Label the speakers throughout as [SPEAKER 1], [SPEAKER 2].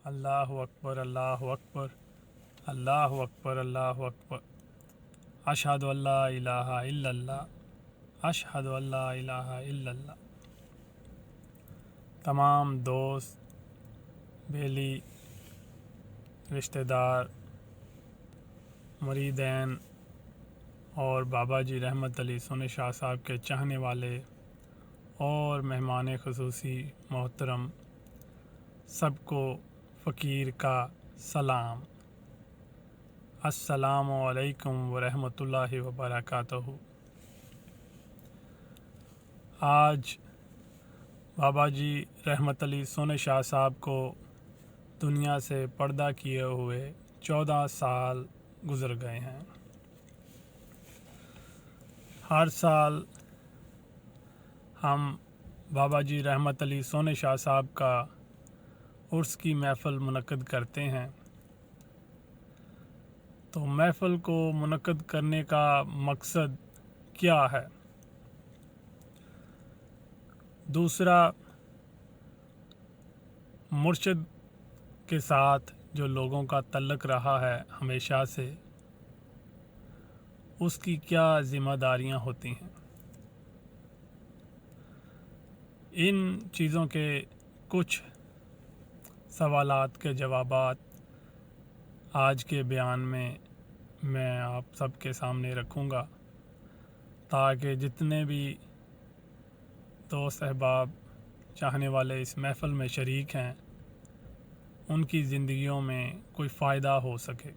[SPEAKER 1] اللہ اکبر اللہ اکبر اللہ اکبر اللہ اکبر اشہد ان لا الہ الا اللہ اشہد ان لا الہ الا اللہ۔ تمام دوست، بیلی، رشتہ دار، مریدین اور بابا جی رحمت علی سونے شاہ صاحب کے چاہنے والے اور مہمان خصوصی محترم، سب کو فقیر کا سلام۔ السلام علیکم ورحمۃ اللہ وبرکاتہ۔ آج بابا جی رحمت علی سونے شاہ صاحب کو دنیا سے پردہ کیے ہوئے 14 سال گزر گئے ہیں۔ ہر سال ہم بابا جی رحمت علی سونے شاہ صاحب کا عرس کی محفل منعقد کرتے ہیں۔ تو محفل کو منعقد کرنے کا مقصد کیا ہے؟ دوسرا، مرشد کے ساتھ جو لوگوں کا تعلق رہا ہے ہمیشہ سے، اس کی کیا ذمہ داریاں ہوتی ہیں، ان چیزوں کے کچھ سوالات کے جوابات آج کے بیان میں آپ سب کے سامنے رکھوں گا، تاکہ جتنے بھی دوست احباب چاہنے والے اس محفل میں شریک ہیں، ان کی زندگیوں میں کوئی فائدہ ہو سکے،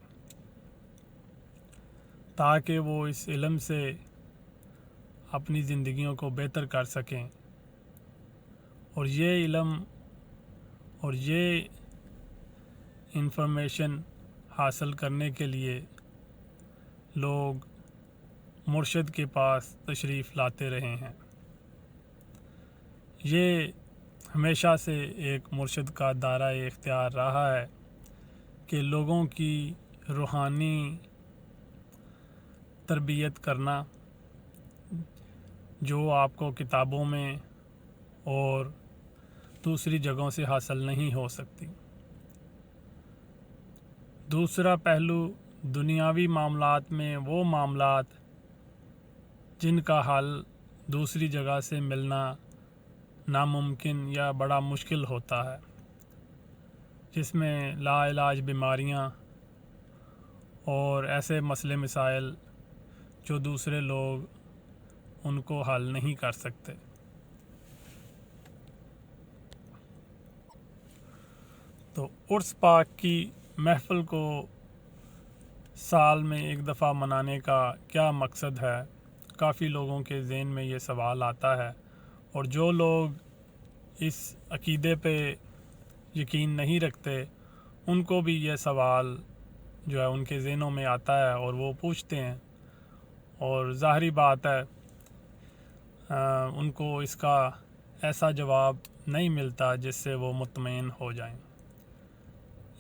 [SPEAKER 1] تاکہ وہ اس علم سے اپنی زندگیوں کو بہتر کر سکیں، اور یہ علم اور یہ انفارمیشن حاصل کرنے کے لیے لوگ مرشد کے پاس تشریف لاتے رہے ہیں۔ یہ ہمیشہ سے ایک مرشد کا دائرۂ اختیار رہا ہے کہ لوگوں کی روحانی تربیت کرنا، جو آپ کو کتابوں میں اور دوسری جگہوں سے حاصل نہیں ہو سکتی۔ دوسرا پہلو، دنیاوی معاملات میں وہ معاملات جن کا حل دوسری جگہ سے ملنا ناممکن یا بڑا مشکل ہوتا ہے، جس میں لا علاج بیماریاں اور ایسے مسئلے مسائل جو دوسرے لوگ ان کو حل نہیں کر سکتے۔ تو عرس پاک کی محفل کو سال میں ایک دفعہ منانے کا کیا مقصد ہے؟ کافی لوگوں کے ذہن میں یہ سوال آتا ہے، اور جو لوگ اس عقیدے پہ یقین نہیں رکھتے، ان کو بھی یہ سوال جو ہے ان کے ذہنوں میں آتا ہے اور وہ پوچھتے ہیں، اور ظاہری بات ہے ان کو اس کا ایسا جواب نہیں ملتا جس سے وہ مطمئن ہو جائیں۔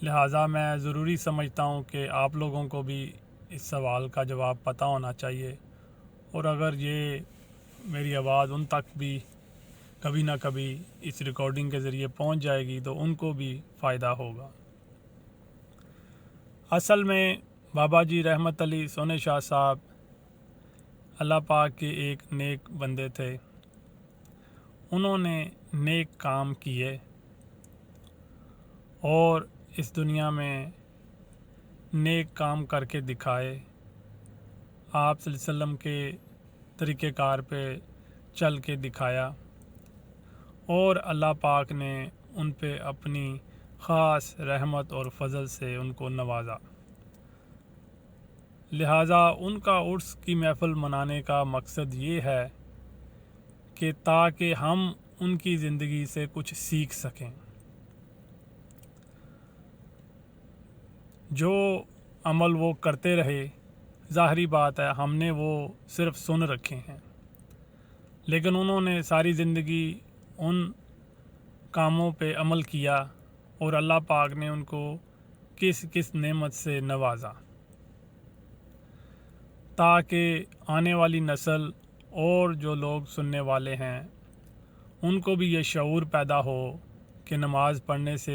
[SPEAKER 1] لہٰذا میں ضروری سمجھتا ہوں کہ آپ لوگوں کو بھی اس سوال کا جواب پتہ ہونا چاہیے، اور اگر یہ میری آواز ان تک بھی کبھی نہ کبھی اس ریکارڈنگ کے ذریعے پہنچ جائے گی تو ان کو بھی فائدہ ہوگا۔ اصل میں بابا جی رحمت علی سونے شاہ صاحب اللہ پاک کے ایک نیک بندے تھے۔ انہوں نے نیک کام کیے اور اس دنیا میں نیک کام کر کے دکھائے، آپ صلی اللہ علیہ وسلم کے طریقہ کار پہ چل کے دکھایا، اور اللہ پاک نے ان پہ اپنی خاص رحمت اور فضل سے ان کو نوازا۔ لہٰذا ان کا عرس کی محفل منانے کا مقصد یہ ہے کہ تاکہ ہم ان کی زندگی سے کچھ سیکھ سکیں۔ جو عمل وہ کرتے رہے، ظاہری بات ہے ہم نے وہ صرف سن رکھے ہیں، لیکن انہوں نے ساری زندگی ان کاموں پہ عمل کیا، اور اللہ پاک نے ان کو کس کس نعمت سے نوازا، تاکہ آنے والی نسل اور جو لوگ سننے والے ہیں ان کو بھی یہ شعور پیدا ہو کہ نماز پڑھنے سے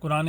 [SPEAKER 1] قرآن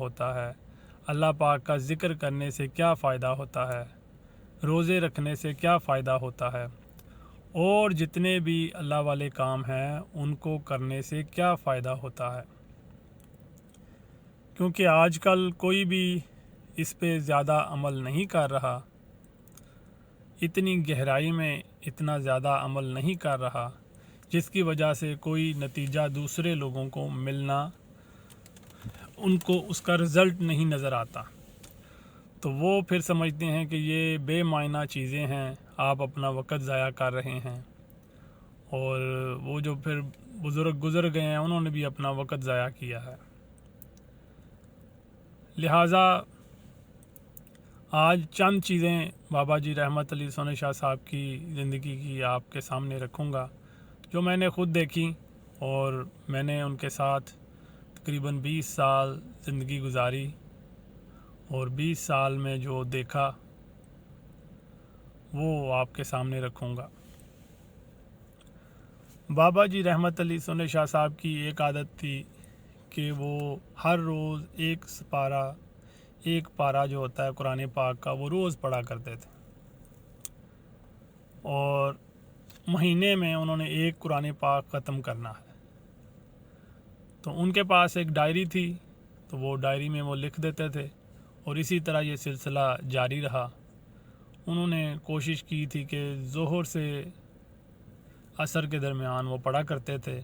[SPEAKER 1] ہوتا ہے، اللہ پاک کا ذکر کرنے سے کیا فائدہ ہوتا ہے، روزے رکھنے سے کیا فائدہ ہوتا ہے، اور جتنے بھی اللہ والے کام ہیں ان کو کرنے سے کیا فائدہ ہوتا ہے۔ کیونکہ آج کل کوئی بھی اس پہ زیادہ عمل نہیں کر رہا، اتنی گہرائی میں اتنا زیادہ عمل نہیں کر رہا، جس کی وجہ سے کوئی نتیجہ دوسرے لوگوں کو ملنا، ان کو اس کا رزلٹ نہیں نظر آتا، تو وہ پھر سمجھتے ہیں کہ یہ بے معنی چیزیں ہیں، آپ اپنا وقت ضائع کر رہے ہیں۔ اور وہ جو پھر بزرگ گزر گئے ہیں انہوں نے بھی اپنا وقت ضائع کیا ہے۔ لہٰذا آج چند چیزیں بابا جی رحمت علی سونے شاہ صاحب کی زندگی کی آپ کے سامنے رکھوں گا، جو میں نے خود دیکھی، اور میں نے ان کے ساتھ تقریباً 20 سال زندگی گزاری، اور 20 سال میں جو دیکھا وہ آپ کے سامنے رکھوں گا۔ بابا جی رحمت علی سونے شاہ صاحب کی ایک عادت تھی کہ وہ ہر روز ایک پارہ جو ہوتا ہے قرآن پاک کا وہ روز پڑھا کرتے تھے، اور مہینے میں انہوں نے ایک قرآن پاک ختم کرنا ہے۔ تو ان کے پاس ایک ڈائری تھی، تو وہ ڈائری میں وہ لکھ دیتے تھے، اور اسی طرح یہ سلسلہ جاری رہا۔ انہوں نے کوشش کی تھی کہ ظہر سے عصر کے درمیان وہ پڑھا کرتے تھے،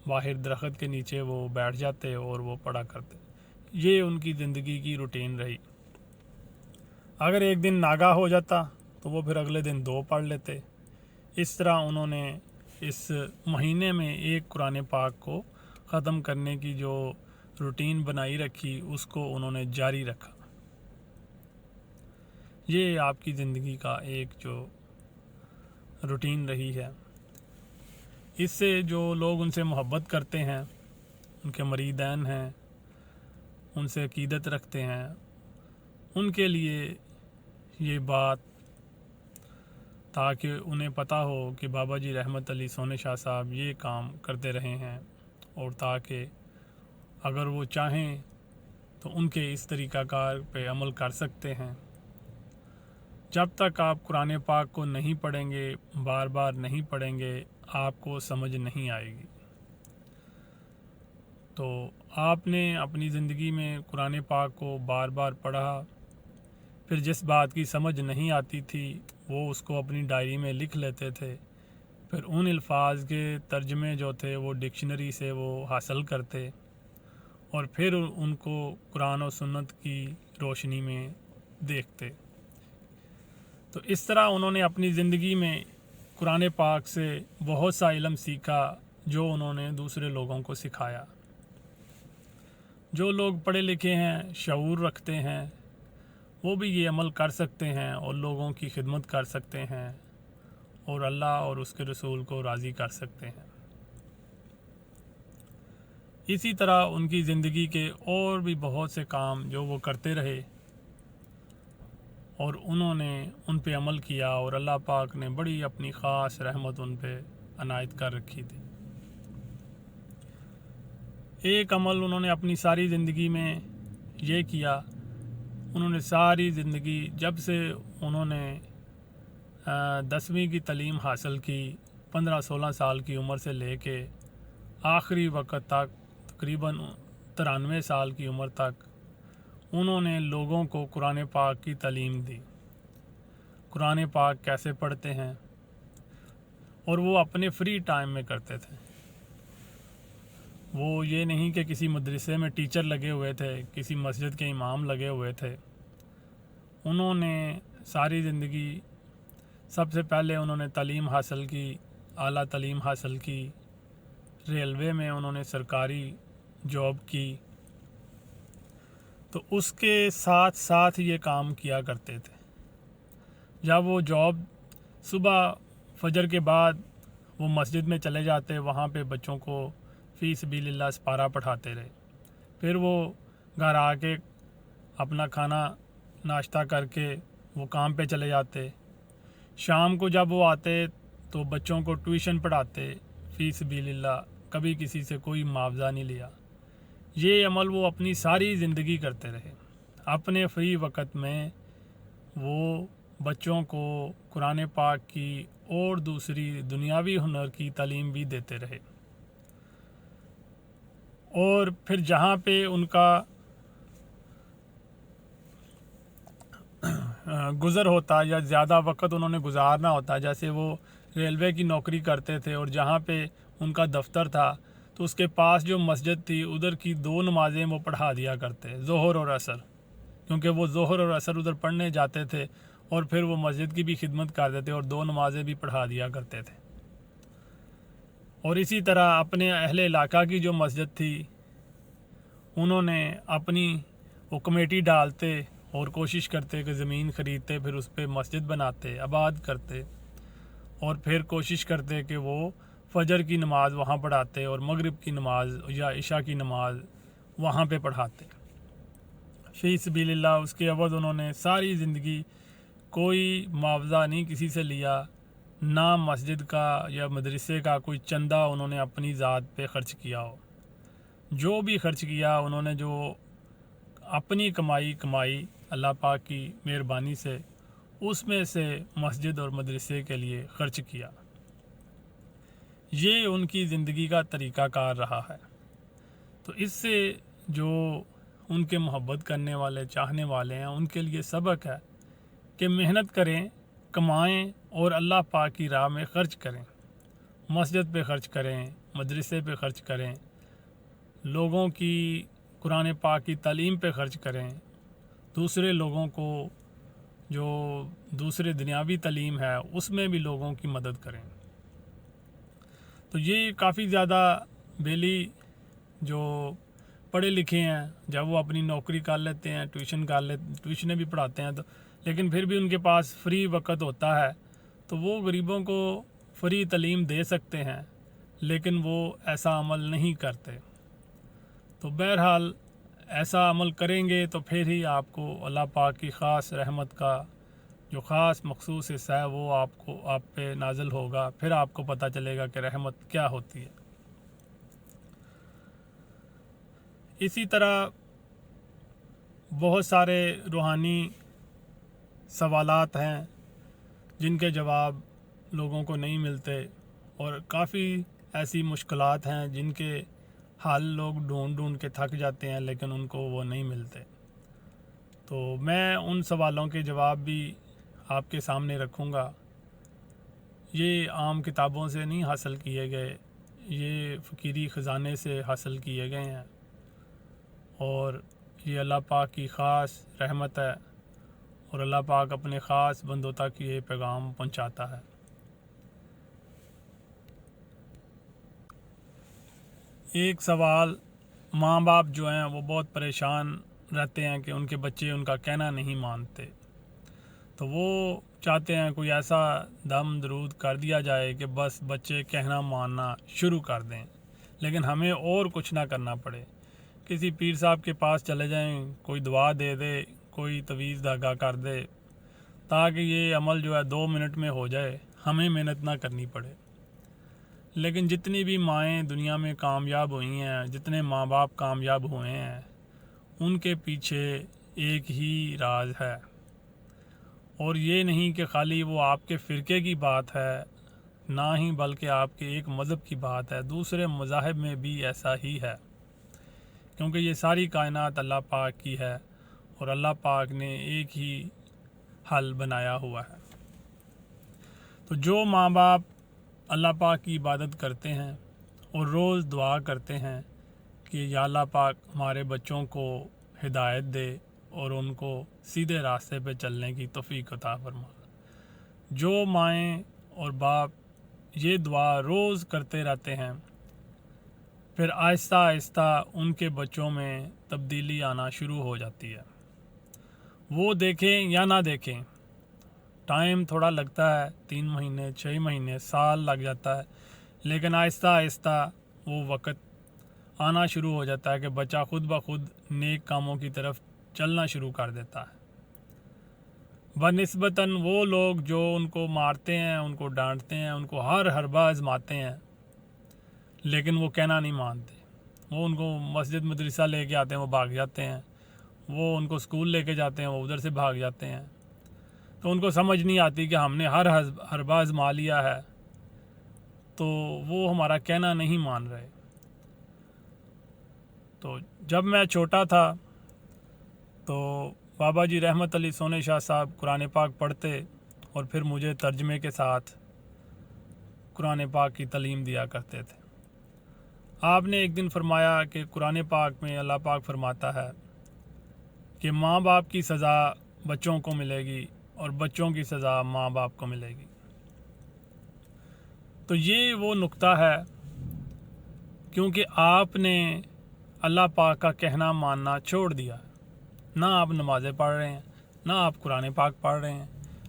[SPEAKER 1] باہر درخت کے نیچے وہ بیٹھ جاتے اور وہ پڑھا کرتے۔ یہ ان کی زندگی کی روٹین رہی۔ اگر ایک دن ناگا ہو جاتا تو وہ پھر اگلے دن 2 پڑھ لیتے۔ اس طرح انہوں نے اس مہینے میں ایک قرآن پاک کو ختم کرنے کی جو روٹین بنائی رکھی، اس کو انہوں نے جاری رکھا۔ یہ آپ کی زندگی کا ایک جو روٹین رہی ہے۔ اس سے جو لوگ ان سے محبت کرتے ہیں، ان کے مریدین ہیں، ان سے عقیدت رکھتے ہیں، ان کے لیے یہ بات، تاکہ انہیں پتہ ہو کہ بابا جی رحمت علی سونے شاہ صاحب یہ کام کرتے رہے ہیں، اور تاکہ اگر وہ چاہیں تو ان کے اس طریقہ کار پہ عمل کر سکتے ہیں۔ جب تک آپ قرآن پاک کو نہیں پڑھیں گے، بار بار نہیں پڑھیں گے، آپ کو سمجھ نہیں آئے گی۔ تو آپ نے اپنی زندگی میں قرآن پاک کو بار بار پڑھا، پھر جس بات کی سمجھ نہیں آتی تھی وہ اس کو اپنی ڈائری میں لکھ لیتے تھے، پھر ان الفاظ کے ترجمے جو تھے وہ ڈکشنری سے وہ حاصل کرتے، اور پھر ان کو قرآن و سنت کی روشنی میں دیکھتے۔ تو اس طرح انہوں نے اپنی زندگی میں قرآن پاک سے بہت سا علم سیکھا، جو انہوں نے دوسرے لوگوں کو سکھایا۔ جو لوگ پڑھے لکھے ہیں، شعور رکھتے ہیں، وہ بھی یہ عمل کر سکتے ہیں اور لوگوں کی خدمت کر سکتے ہیں، اور اللہ اور اس کے رسول کو راضی کر سکتے ہیں۔ اسی طرح ان کی زندگی کے اور بھی بہت سے کام جو وہ کرتے رہے، اور انہوں نے ان پہ عمل کیا، اور اللہ پاک نے بڑی اپنی خاص رحمت ان پہ عنایت کر رکھی تھی۔ ایک عمل انہوں نے اپنی ساری زندگی میں یہ کیا، انہوں نے ساری زندگی جب سے انہوں نے 10ویں کی تعلیم حاصل کی، 15-16 سال کی عمر سے لے کے آخری وقت تک، تقریباً 93 سال کی عمر تک، انہوں نے لوگوں کو قرآن پاک کی تعلیم دی، قرآن پاک کیسے پڑھتے ہیں، اور وہ اپنے فری ٹائم میں کرتے تھے۔ وہ یہ نہیں کہ کسی مدرسے میں ٹیچر لگے ہوئے تھے، کسی مسجد کے امام لگے ہوئے تھے۔ انہوں نے ساری زندگی، سب سے پہلے انہوں نے تعلیم حاصل کی، اعلیٰ تعلیم حاصل کی، ریلوے میں انہوں نے سرکاری جاب کی، تو اس کے ساتھ ساتھ یہ کام کیا کرتے تھے۔ جب وہ جاب صبح فجر کے بعد وہ مسجد میں چلے جاتے، وہاں پہ بچوں کو فی سبیل اللہ سپارہ پڑھاتے رہے، پھر وہ گھر آ کے اپنا کھانا ناشتہ کر کے وہ کام پہ چلے جاتے۔ شام کو جب وہ آتے تو بچوں کو ٹیوشن پڑھاتے، فی سبیل اللہ، کبھی کسی سے کوئی معاوضہ نہیں لیا۔ یہ عمل وہ اپنی ساری زندگی کرتے رہے۔ اپنے فری وقت میں وہ بچوں کو قرآن پاک کی اور دوسری دنیاوی ہنر کی تعلیم بھی دیتے رہے، اور پھر جہاں پہ ان کا گزر ہوتا یا زیادہ وقت انہوں نے گزارنا ہوتا، جیسے وہ ریلوے کی نوکری کرتے تھے اور جہاں پہ ان کا دفتر تھا تو اس کے پاس جو مسجد تھی ادھر کی 2 نمازیں وہ پڑھا دیا کرتے، ظہر اور عصر، کیونکہ وہ ظہر اور عصر ادھر پڑھنے جاتے تھے اور پھر وہ مسجد کی بھی خدمت کرتے تھے اور 2 نمازیں بھی پڑھا دیا کرتے تھے۔ اور اسی طرح اپنے اہل علاقہ کی جو مسجد تھی انہوں نے اپنی وہ کمیٹی ڈالتے اور کوشش کرتے کہ زمین خریدتے، پھر اس پہ مسجد بناتے، آباد کرتے، اور پھر کوشش کرتے کہ وہ فجر کی نماز وہاں پڑھاتے اور مغرب کی نماز یا عشاء کی نماز وہاں پہ پڑھاتے فی سبیل اللہ۔ اس کے عوض انہوں نے ساری زندگی کوئی معاوضہ نہیں کسی سے لیا، نہ مسجد کا یا مدرسے کا کوئی چندہ انہوں نے اپنی ذات پہ خرچ کیا ہو۔ جو بھی خرچ کیا انہوں نے، جو اپنی کمائی اللہ پاک کی مہربانی سے اس میں سے مسجد اور مدرسے کے لیے خرچ کیا۔ یہ ان کی زندگی کا طریقہ کار رہا ہے۔ تو اس سے جو ان کے محبت کرنے والے، چاہنے والے ہیں، ان کے لیے سبق ہے کہ محنت کریں، کمائیں اور اللہ پاک کی راہ میں خرچ کریں، مسجد پہ خرچ کریں، مدرسے پہ خرچ کریں، لوگوں کی قرآن پاک کی تعلیم پہ خرچ کریں، دوسرے لوگوں کو جو دوسرے دنیاوی تعلیم ہے اس میں بھی لوگوں کی مدد کریں۔ تو یہ کافی زیادہ بیلی جو پڑھے لکھے ہیں، جب وہ اپنی نوکری کر لیتے ہیں، ٹیوشنیں بھی پڑھاتے ہیں، تو لیکن پھر بھی ان کے پاس فری وقت ہوتا ہے تو وہ غریبوں کو فری تعلیم دے سکتے ہیں، لیکن وہ ایسا عمل نہیں کرتے۔ تو بہرحال ایسا عمل کریں گے تو پھر ہی آپ کو اللہ پاک کی خاص رحمت کا جو خاص مخصوص حصہ ہے وہ آپ پہ نازل ہوگا، پھر آپ کو پتہ چلے گا کہ رحمت کیا ہوتی ہے۔ اسی طرح بہت سارے روحانی سوالات ہیں جن کے جواب لوگوں کو نہیں ملتے، اور کافی ایسی مشکلات ہیں جن کے حل لوگ ڈھونڈ کے تھک جاتے ہیں لیکن ان کو وہ نہیں ملتے۔ تو میں ان سوالوں کے جواب بھی آپ کے سامنے رکھوں گا۔ یہ عام کتابوں سے نہیں حاصل کیے گئے، یہ فقیری خزانے سے حاصل کیے گئے ہیں، اور یہ اللہ پاک کی خاص رحمت ہے، اور اللہ پاک اپنے خاص بندوں تک یہ پیغام پہنچاتا ہے۔ ایک سوال، ماں باپ جو ہیں وہ بہت پریشان رہتے ہیں کہ ان کے بچے ان کا کہنا نہیں مانتے، تو وہ چاہتے ہیں کوئی ایسا دم درود کر دیا جائے کہ بس بچے کہنا ماننا شروع کر دیں، لیکن ہمیں اور کچھ نہ کرنا پڑے۔ کسی پیر صاحب کے پاس چلے جائیں، کوئی دعا دے دے، کوئی تویز دھاگا کر دے، تاکہ یہ عمل جو ہے 2 منٹ میں ہو جائے، ہمیں محنت نہ کرنی پڑے۔ لیکن جتنی بھی مائیں دنیا میں کامیاب ہوئی ہیں، جتنے ماں باپ کامیاب ہوئے ہیں، ان کے پیچھے ایک ہی راز ہے، اور یہ نہیں کہ خالی وہ آپ کے فرقے کی بات ہے، نہ ہی بلکہ آپ کے ایک مذہب کی بات ہے، دوسرے مذاہب میں بھی ایسا ہی ہے، کیونکہ یہ ساری کائنات اللہ پاک کی ہے اور اللہ پاک نے ایک ہی حل بنایا ہوا ہے۔ تو جو ماں باپ اللہ پاک کی عبادت کرتے ہیں اور روز دعا کرتے ہیں کہ یا اللہ پاک ہمارے بچوں کو ہدایت دے اور ان کو سیدھے راستے پہ چلنے کی توفیق عطا فرما، جو مائیں اور باپ یہ دعا روز کرتے رہتے ہیں، پھر آہستہ آہستہ ان کے بچوں میں تبدیلی آنا شروع ہو جاتی ہے۔ وہ دیکھیں یا نہ دیکھیں، ٹائم تھوڑا لگتا ہے، 3 مہینے، 6 مہینے، سال لگ جاتا ہے، لیکن آہستہ آہستہ وہ وقت آنا شروع ہو جاتا ہے کہ بچہ خود بخود نیک کاموں کی طرف چلنا شروع کر دیتا ہے۔ بنسبتاً وہ لوگ جو ان کو مارتے ہیں، ان کو ڈانٹتے ہیں، ان کو ہر حربہ آزماتے ہیں، لیکن وہ کہنا نہیں مانتے. وہ ان کو مسجد مدرسہ لے کے آتے ہیں وہ بھاگ جاتے ہیں, وہ ان کو اسکول لے کے جاتے ہیں وہ ادھر سے بھاگ جاتے ہیں. تو ان کو سمجھ نہیں آتی کہ ہم نے ہر باز آزما لیا ہے, تو وہ ہمارا کہنا نہیں مان رہے. تو جب میں چھوٹا تھا تو بابا جی رحمت علی سونے شاہ صاحب قرآن پاک پڑھتے اور پھر مجھے ترجمے کے ساتھ قرآن پاک کی تعلیم دیا کرتے تھے. آپ نے ایک دن فرمایا کہ قرآن پاک میں اللہ پاک فرماتا ہے کہ ماں باپ کی سزا بچوں کو ملے گی اور بچوں کی سزا ماں باپ کو ملے گی. تو یہ وہ نقطہ ہے, کیونکہ آپ نے اللہ پاک کا کہنا ماننا چھوڑ دیا. نہ آپ نمازیں پڑھ رہے ہیں, نہ آپ قرآن پاک پڑھ رہے ہیں,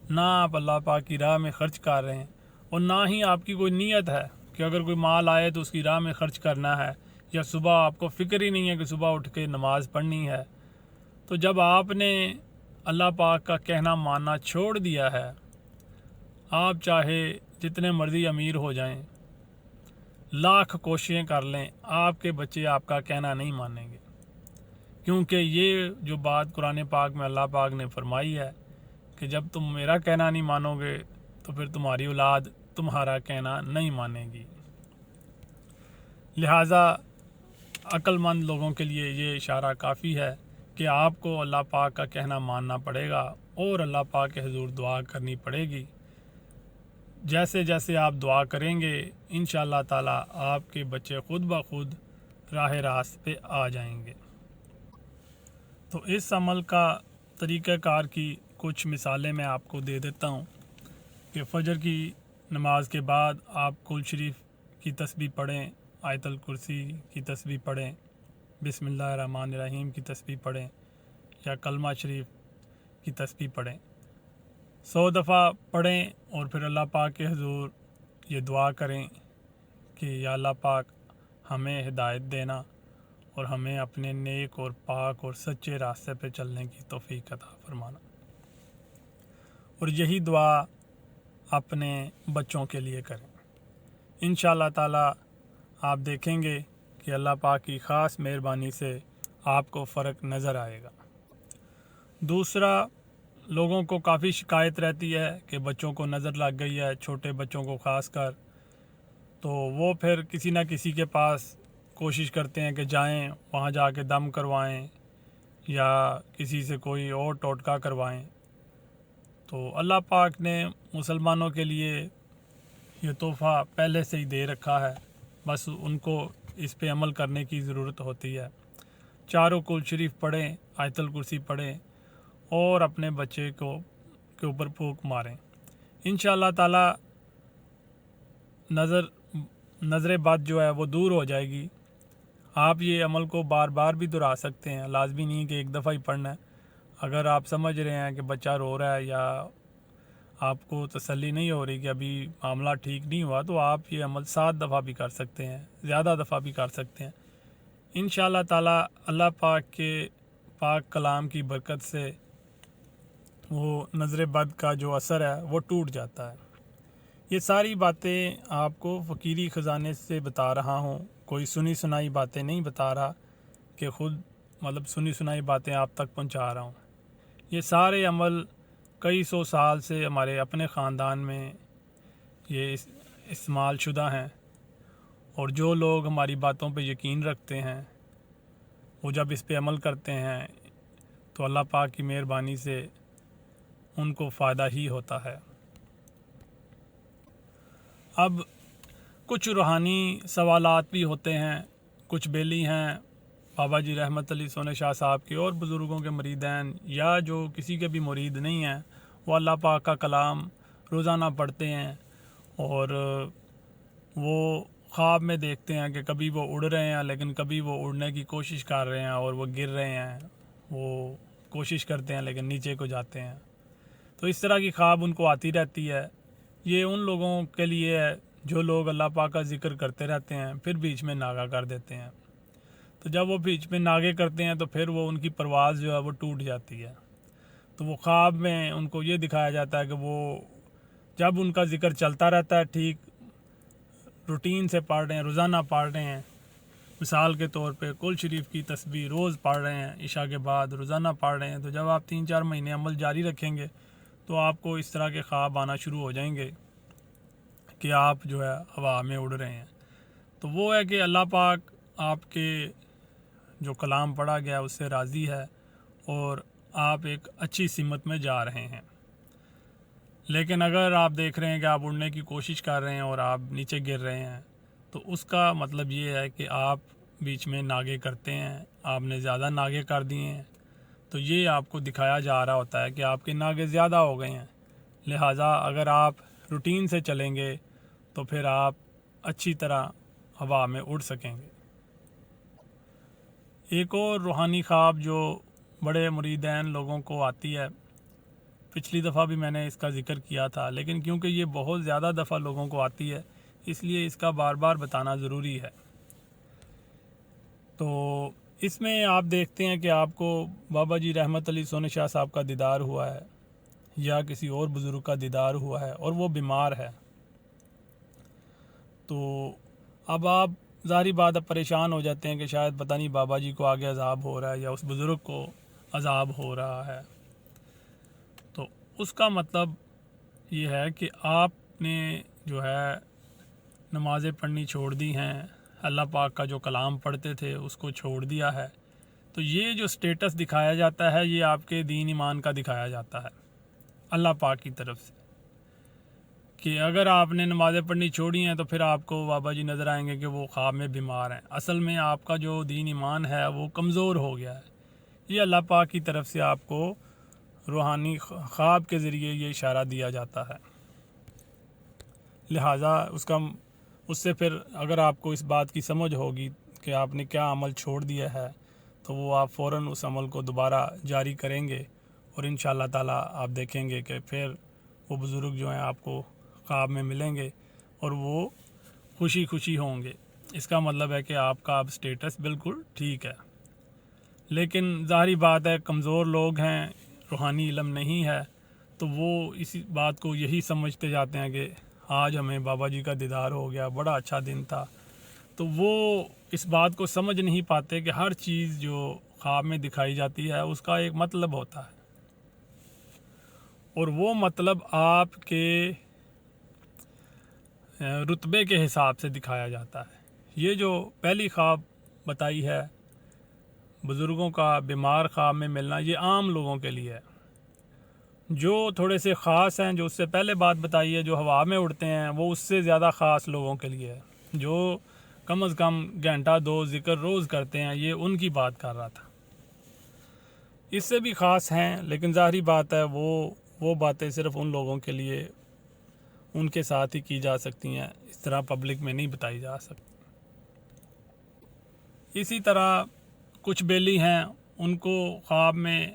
[SPEAKER 1] نہ آپ اللہ پاک کی راہ میں خرچ کر رہے ہیں, اور نہ ہی آپ کی کوئی نیت ہے کہ اگر کوئی مال آئے تو اس کی راہ میں خرچ کرنا ہے, یا صبح آپ کو فکر ہی نہیں ہے کہ صبح اٹھ کے نماز پڑھنی ہے. تو جب آپ نے اللہ پاک کا کہنا ماننا چھوڑ دیا ہے, آپ چاہے جتنے مرضی امیر ہو جائیں, لاکھ کوششیں کر لیں, آپ کے بچے آپ کا کہنا نہیں مانیں گے. کیونکہ یہ جو بات قرآن پاک میں اللہ پاک نے فرمائی ہے کہ جب تم میرا کہنا نہیں مانو گے تو پھر تمہاری اولاد تمہارا کہنا نہیں مانے گی. لہٰذا عقل مند لوگوں کے لیے یہ اشارہ کافی ہے کہ آپ کو اللہ پاک کا کہنا ماننا پڑے گا اور اللہ پاک کے حضور دعا کرنی پڑے گی. جیسے جیسے آپ دعا کریں گے انشاءاللہ تعالی آپ کے بچے خود بخود راہ راست پہ آ جائیں گے. تو اس عمل کا طریقہ کار کی کچھ مثالیں میں آپ کو دے دیتا ہوں کہ فجر کی نماز کے بعد آپ کل شریف کی تسبیح پڑھیں, آیت الکرسی کی تسبیح پڑھیں, بسم اللہ الرحمن الرحیم کی تسبیح پڑھیں, یا کلمہ شریف کی تسبیح پڑھیں. 100 دفعہ پڑھیں اور پھر اللہ پاک کے حضور یہ دعا کریں کہ یا اللہ پاک ہمیں ہدایت دینا اور ہمیں اپنے نیک اور پاک اور سچے راستے پہ چلنے کی توفیق عطا فرمانا. اور یہی دعا اپنے بچوں کے لیے کریں. انشاءاللہ تعالی آپ دیکھیں گے کہ اللہ پاک کی خاص مہربانی سے آپ کو فرق نظر آئے گا. دوسرا, لوگوں کو کافی شکایت رہتی ہے کہ بچوں کو نظر لگ گئی ہے, چھوٹے بچوں کو خاص کر, تو وہ پھر کسی نہ کسی کے پاس کوشش کرتے ہیں کہ جائیں وہاں جا کے دم کروائیں یا کسی سے کوئی اور ٹوٹکا کروائیں. تو اللہ پاک نے مسلمانوں کے لیے یہ تحفہ پہلے سے ہی دے رکھا ہے, بس ان کو اس پہ عمل کرنے کی ضرورت ہوتی ہے. چاروں کل شریف پڑھیں, آیت الکرسی پڑھیں اور اپنے بچے کے اوپر پھونک ماریں. انشاءاللہ تعالی نظر بد جو ہے وہ دور ہو جائے گی. آپ یہ عمل کو بار بار بھی دہرا سکتے ہیں, لازمی نہیں کہ ایک دفعہ ہی پڑھنا ہے. اگر آپ سمجھ رہے ہیں کہ بچہ رو رہا ہے یا آپ کو تسلی نہیں ہو رہی کہ ابھی معاملہ ٹھیک نہیں ہوا, تو آپ یہ عمل 7 دفعہ بھی کر سکتے ہیں, زیادہ دفعہ بھی کر سکتے ہیں. انشاءاللہ تعالی اللہ پاک کے پاک کلام کی برکت سے وہ نظر بد کا جو اثر ہے وہ ٹوٹ جاتا ہے. یہ ساری باتیں آپ کو فقیری خزانے سے بتا رہا ہوں, کوئی سنی سنائی باتیں نہیں بتا رہا کہ خود سنی سنائی باتیں آپ تک پہنچا رہا ہوں. یہ سارے عمل کئی 100 سال سے ہمارے اپنے خاندان میں یہ استعمال شدہ ہیں, اور جو لوگ ہماری باتوں پہ یقین رکھتے ہیں وہ جب اس پہ عمل کرتے ہیں تو اللہ پاک کی مہربانی سے ان کو فائدہ ہی ہوتا ہے. اب کچھ روحانی سوالات بھی ہوتے ہیں, کچھ بیلی ہیں بابا جی رحمت علی سونے شاہ صاحب کے اور بزرگوں کے مریدین, یا جو کسی کے بھی مرید نہیں ہیں, وہ اللہ پاک کا کلام روزانہ پڑھتے ہیں اور وہ خواب میں دیکھتے ہیں کہ کبھی وہ اڑ رہے ہیں لیکن کبھی وہ اڑنے کی کوشش کر رہے ہیں اور وہ گر رہے ہیں, وہ کوشش کرتے ہیں لیکن نیچے کو جاتے ہیں. تو اس طرح کی خواب ان کو آتی رہتی ہے. یہ ان لوگوں کے لیے ہے جو لوگ اللہ پاک کا ذکر کرتے رہتے ہیں پھر بیچ میں ناغہ کر دیتے ہیں. تو جب وہ بیچ میں ناغے کرتے ہیں تو پھر وہ ان کی پرواز جو ہے وہ ٹوٹ جاتی ہے. تو وہ خواب میں ان کو یہ دکھایا جاتا ہے کہ وہ جب ان کا ذکر چلتا رہتا ہے ٹھیک روٹین سے پڑھ رہے ہیں، روزانہ پڑھ رہے ہیں، مثال کے طور پہ کل شریف کی تسبیح روز پڑھ رہے ہیں، عشاء کے بعد روزانہ پڑھ رہے ہیں، تو جب آپ 3-4 مہینے عمل جاری رکھیں گے تو آپ کو اس طرح کے خواب آنا شروع ہو جائیں گے کہ آپ جو ہے ہوا میں اڑ رہے ہیں۔ تو وہ ہے کہ اللہ پاک آپ کے جو کلام پڑھا گیا اس سے راضی ہے اور آپ ایک اچھی سمت میں جا رہے ہیں۔ لیکن اگر آپ دیکھ رہے ہیں کہ آپ اڑنے کی کوشش کر رہے ہیں اور آپ نیچے گر رہے ہیں تو اس کا مطلب یہ ہے کہ آپ بیچ میں ناغے کرتے ہیں، آپ نے زیادہ ناغے کر دیے ہیں، تو یہ آپ کو دکھایا جا رہا ہوتا ہے کہ آپ کے ناغے زیادہ ہو گئے ہیں۔ لہٰذا اگر آپ روٹین سے چلیں گے تو پھر آپ اچھی طرح ہوا میں اڑ سکیں گے۔ ایک اور روحانی خواب جو بڑے مریدین لوگوں کو آتی ہے، پچھلی دفعہ بھی میں نے اس کا ذکر کیا تھا، لیکن کیونکہ یہ بہت زیادہ دفعہ لوگوں کو آتی ہے اس لیے اس کا بار بار بتانا ضروری ہے۔ تو اس میں آپ دیکھتے ہیں کہ آپ کو بابا جی رحمت علی سونے شاہ صاحب کا دیدار ہوا ہے یا کسی اور بزرگ کا دیدار ہوا ہے اور وہ بیمار ہے، تو اب آپ ظاہری بات اب پریشان ہو جاتے ہیں کہ شاید پتہ نہیں بابا جی کو آگے عذاب ہو رہا ہے یا اس بزرگ کو عذاب ہو رہا ہے۔ تو اس کا مطلب یہ ہے کہ آپ نے جو ہے نمازیں پڑھنی چھوڑ دی ہیں، اللہ پاک کا جو کلام پڑھتے تھے اس کو چھوڑ دیا ہے، تو یہ جو سٹیٹس دکھایا جاتا ہے یہ آپ کے دین ایمان کا دکھایا جاتا ہے اللہ پاک کی طرف سے، کہ اگر آپ نے نمازیں پڑھنی چھوڑی ہیں تو پھر آپ کو بابا جی نظر آئیں گے کہ وہ خواب میں بیمار ہیں۔ اصل میں آپ کا جو دین ایمان ہے وہ کمزور ہو گیا ہے۔ یہ اللہ پاک کی طرف سے آپ کو روحانی خواب کے ذریعے یہ اشارہ دیا جاتا ہے۔ لہٰذا اس سے پھر اگر آپ کو اس بات کی سمجھ ہوگی کہ آپ نے کیا عمل چھوڑ دیا ہے تو وہ آپ فوراً اس عمل کو دوبارہ جاری کریں گے اور انشاءاللہ تعالیٰ آپ دیکھیں گے کہ پھر وہ بزرگ جو ہیں آپ کو خواب میں ملیں گے اور وہ خوشی خوشی ہوں گے۔ اس کا مطلب ہے کہ آپ کا اب سٹیٹس بالکل ٹھیک ہے۔ لیکن ظاہری بات ہے کمزور لوگ ہیں، روحانی علم نہیں ہے، تو وہ اسی بات کو یہی سمجھتے جاتے ہیں کہ آج ہمیں بابا جی کا دیدار ہو گیا، بڑا اچھا دن تھا، تو وہ اس بات کو سمجھ نہیں پاتے کہ ہر چیز جو خواب میں دکھائی جاتی ہے اس کا ایک مطلب ہوتا ہے، اور وہ مطلب آپ کے رتبے کے حساب سے دکھایا جاتا ہے۔ یہ جو پہلی خواب بتائی ہے بزرگوں کا بیمار خواب میں ملنا، یہ عام لوگوں کے لیے ہے۔ جو تھوڑے سے خاص ہیں، جو اس سے پہلے بات بتائی ہے، جو ہوا میں اڑتے ہیں، وہ اس سے زیادہ خاص لوگوں کے لیے ہے، جو کم از کم گھنٹہ 2 ذکر روز کرتے ہیں، یہ ان کی بات کر رہا تھا۔ اس سے بھی خاص ہیں، لیکن ظاہری بات ہے وہ باتیں صرف ان لوگوں کے لیے ان کے ساتھ ہی کی جا سکتی ہیں، اس طرح پبلک میں نہیں بتائی جا سکتی۔ اسی طرح کچھ بیلی ہیں، ان کو خواب میں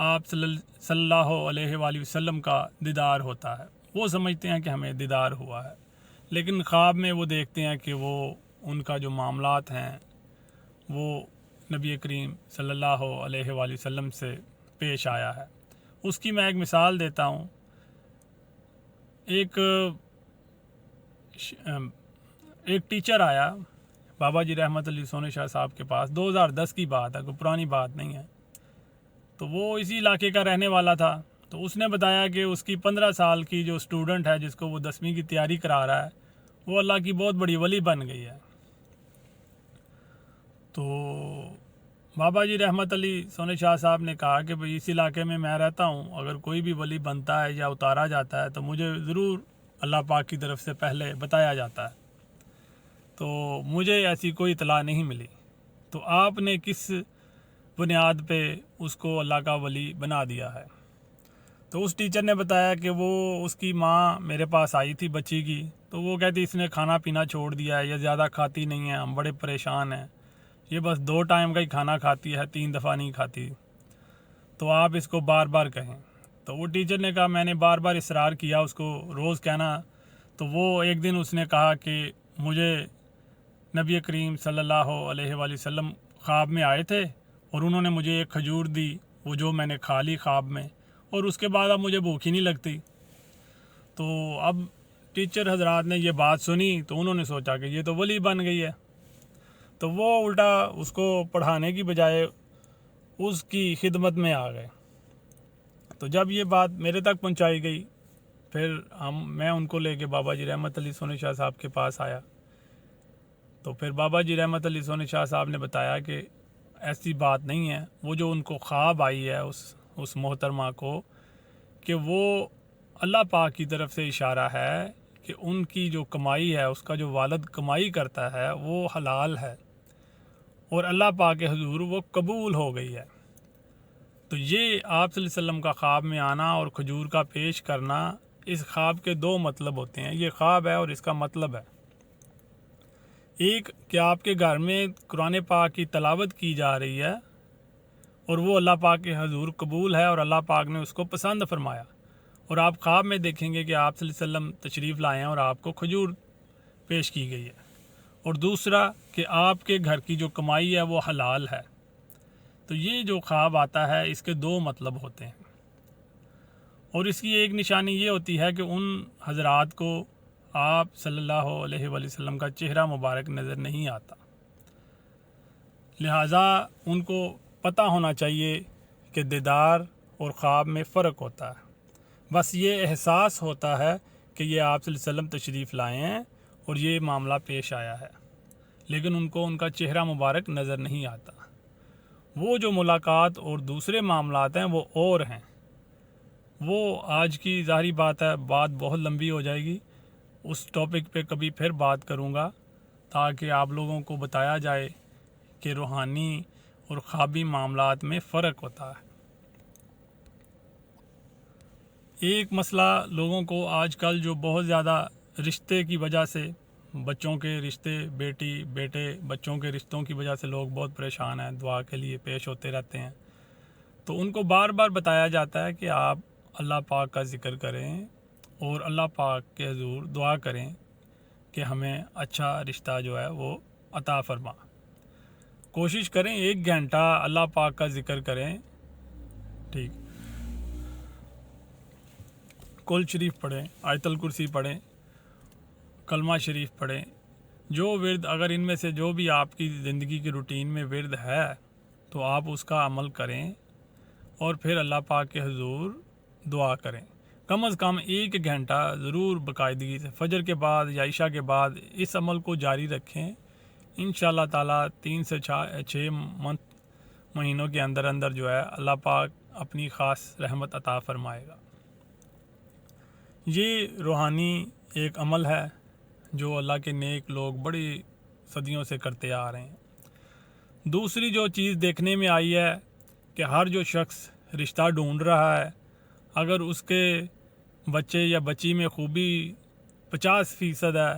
[SPEAKER 1] آپ صلی اللہ علیہ وآلہ وسلم کا دیدار ہوتا ہے، وہ سمجھتے ہیں کہ ہمیں دیدار ہوا ہے، لیکن خواب میں وہ دیکھتے ہیں کہ وہ ان کا جو معاملات ہیں وہ نبی کریم صلی اللہ علیہ وآلہ وسلم سے پیش آیا ہے۔ اس کی میں ایک مثال دیتا ہوں۔ ایک ٹیچر آیا بابا جی رحمت علی سونے شاہ صاحب کے پاس، 2010 کی بات ہے، کوئی پرانی بات نہیں ہے، تو وہ اسی علاقے کا رہنے والا تھا۔ تو اس نے بتایا کہ اس کی 15 سال کی جو اسٹوڈنٹ ہے جس کو وہ 10ویں کی تیاری کرا رہا ہے، وہ اللہ کی بہت بڑی ولی بن گئی ہے۔ تو بابا جی رحمت علی سونے شاہ صاحب نے کہا کہ بھئی اس علاقے میں میں رہتا ہوں، اگر کوئی بھی ولی بنتا ہے یا اتارا جاتا ہے تو مجھے ضرور اللہ پاک کی طرف سے پہلے بتایا جاتا ہے، تو مجھے ایسی کوئی اطلاع نہیں ملی، تو آپ نے کس بنیاد پہ اس کو اللہ کا ولی بنا دیا ہے؟ تو اس ٹیچر نے بتایا کہ وہ اس کی ماں میرے پاس آئی تھی بچی کی، تو وہ کہتی اس نے کھانا پینا چھوڑ دیا ہے، یا زیادہ کھاتی نہیں ہے، ہم بڑے پریشان ہیں، یہ بس 2 ٹائم کا ہی کھانا کھاتی ہے، 3 دفعہ نہیں کھاتی، تو آپ اس کو بار بار کہیں۔ تو وہ ٹیچر نے کہا میں نے بار بار اصرار کیا اس کو روز کہنا، تو وہ ایک دن اس نے کہا کہ مجھے نبی کریم صلی اللہ علیہ وآلہ وسلم خواب میں آئے تھے اور انہوں نے مجھے ایک کھجور دی، وہ جو میں نے کھا لی خواب میں، اور اس کے بعد اب مجھے بھوک ہی نہیں لگتی۔ تو اب ٹیچر حضرات نے یہ بات سنی تو انہوں نے سوچا کہ یہ تو ولی بن گئی ہے، تو وہ الٹا اس کو پڑھانے کی بجائے اس کی خدمت میں آ گئے۔ تو جب یہ بات میرے تک پہنچائی گئی، پھر میں ان کو لے کے بابا جی رحمت علی سونی شاہ صاحب کے پاس آیا، تو پھر بابا جی رحمت علی سونی شاہ صاحب نے بتایا کہ ایسی بات نہیں ہے، وہ جو ان کو خواب آئی ہے اس محترمہ کو، کہ وہ اللہ پاک کی طرف سے اشارہ ہے کہ ان کی جو کمائی ہے، اس کا جو والد کمائی کرتا ہے وہ حلال ہے، اور اللہ پاک کے حضور وہ قبول ہو گئی ہے۔ تو یہ آپ صلی اللہ علیہ وسلم کا خواب میں آنا اور کھجور کا پیش کرنا، اس خواب کے دو مطلب ہوتے ہیں۔ یہ خواب ہے اور اس کا مطلب ہے، ایک کہ آپ کے گھر میں قرآن پاک کی تلاوت کی جا رہی ہے اور وہ اللہ پاک کے حضور قبول ہے اور اللہ پاک نے اس کو پسند فرمایا، اور آپ خواب میں دیکھیں گے کہ آپ صلی اللہ علیہ وسلم تشریف لائے ہیں اور آپ کو کھجور پیش کی گئی ہے، اور دوسرا کہ آپ کے گھر کی جو کمائی ہے وہ حلال ہے۔ تو یہ جو خواب آتا ہے اس کے دو مطلب ہوتے ہیں، اور اس کی ایک نشانی یہ ہوتی ہے کہ ان حضرات کو آپ صلی اللہ علیہ وآلہ وسلم کا چہرہ مبارک نظر نہیں آتا، لہٰذا ان کو پتہ ہونا چاہیے کہ دیدار اور خواب میں فرق ہوتا ہے۔ بس یہ احساس ہوتا ہے کہ یہ آپ صلی اللہ علیہ وسلم تشریف لائے ہیں اور یہ معاملہ پیش آیا ہے، لیکن ان کو ان کا چہرہ مبارک نظر نہیں آتا۔ وہ جو ملاقات اور دوسرے معاملات ہیں وہ اور ہیں، وہ آج کی ظاہری بات ہے، بات بہت لمبی ہو جائے گی، اس ٹاپک پہ کبھی پھر بات کروں گا تاکہ آپ لوگوں کو بتایا جائے کہ روحانی اور خوابی معاملات میں فرق ہوتا ہے۔ ایک مسئلہ لوگوں کو آج کل جو بہت زیادہ رشتے کی وجہ سے، بچوں کے رشتے، بیٹی بیٹے بچوں کے رشتوں کی وجہ سے لوگ بہت پریشان ہیں، دعا کے لیے پیش ہوتے رہتے ہیں، تو ان کو بار بار بتایا جاتا ہے کہ آپ اللہ پاک کا ذکر کریں اور اللہ پاک کے حضور دعا کریں کہ ہمیں اچھا رشتہ جو ہے وہ عطا فرما۔ کوشش کریں 1 گھنٹہ اللہ پاک کا ذکر کریں، ٹھیک، کل شریف پڑھیں، آیت الکرسی پڑھیں، کلمہ شریف پڑھیں، جو ورد اگر ان میں سے جو بھی آپ کی زندگی کی روٹین میں ورد ہے تو آپ اس کا عمل کریں، اور پھر اللہ پاک کے حضور دعا کریں۔ کم از کم 1 گھنٹہ ضرور باقاعدگی سے فجر کے بعد یا عشاء کے بعد اس عمل کو جاری رکھیں، انشاءاللہ تعالیٰ 3 سے 6 مہینوں کے اندر اندر جو ہے اللہ پاک اپنی خاص رحمت عطا فرمائے گا۔ یہ روحانی ایک عمل ہے جو اللہ کے نیک لوگ بڑی صدیوں سے کرتے آ رہے ہیں۔ دوسری جو چیز دیکھنے میں آئی ہے کہ ہر جو شخص رشتہ ڈھونڈ رہا ہے، اگر اس کے بچے یا بچی میں خوبی 50% ہے